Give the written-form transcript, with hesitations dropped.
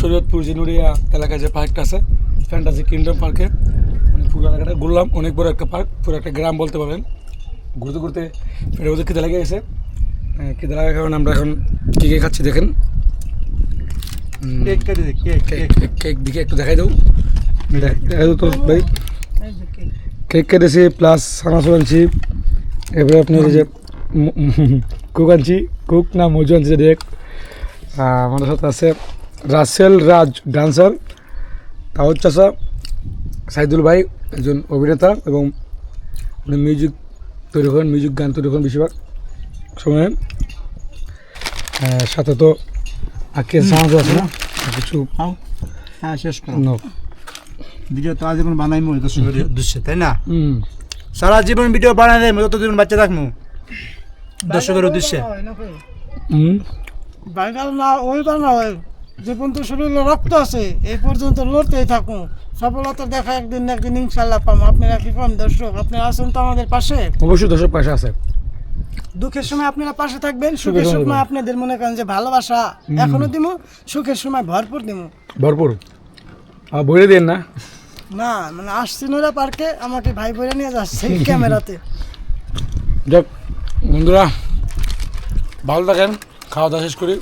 শরীয়তপুর জিনুরিয়া এলাকায় যে পার্কটা আছে ফ্যান্টাসি কিংডম পার্কে মানে পুরো এলাকাটা ঘুরলাম। অনেক বড় একটা পার্ক, পুরো একটা গ্রাম বলতে পারেন। ঘুরতে ঘুরতে ফের ওদের খিদে লেগে গেছে। খিদে লাগার কারণে আমরা এখন কেক খাচ্ছি। দেখেন কেক দিকে একটু দেখাই দাও, দেখাই দাও তো ভাই। কেক কেটেছি প্লাস সানাসুর আনছি, এরপরে আপনার এই যে কুক আনছি, কুক না মজু আনছি দেখ। আমাদের সাথে আছে রাসেল রাজ ডান্সার, তাও চাষা সাইদুল ভাই একজন অভিনেতা এবং মিউজিক তৈরি করেন, মিউজিক গান তৈরি করেন বেশিরভাগ সময়ে। সাথে তো আজকে সানাসু আছে না কিছু। হ্যাঁ শেষ করো ভিডিও তো আজীবন বানাই মো দর্শকের উদ্দেশ্যে, তাই না? সারা জীবন ভিডিও বানাই দেয় যতদিন বাচ্চা থাকবো দর্শকের উদ্দেশ্যে। বাঙাল না ওই না হয় যে পর্যন্ত শরীরে রক্ত আছে এই পর্যন্ত লড়তেই থাকুন। সফলতা দেখা একদিন না একদিন ইনশাল্লাহ পাবো। আপনারা কি কম দর্শক, আপনারা আছেন তো আমাদের পাশে। অবশ্যই দর্শক পাশে আছে। দুঃখের সময় আপনারা পাশে থাকবেন, সুখের সময় আপনাদের মনে করেন যে ভালোবাসা এখনো দিব, সুখের সময় ভরপুর দিব, ভরপুর। আর বলে দেন না না মানে আসছি নোরা পার্কে, আমাকে ভাই বলে নিয়ে যাচ্ছে ক্যামেরাতে। যাক বন্ধুরা ভালো থাকেন, খাওয়া দাওয়া শেষ করি।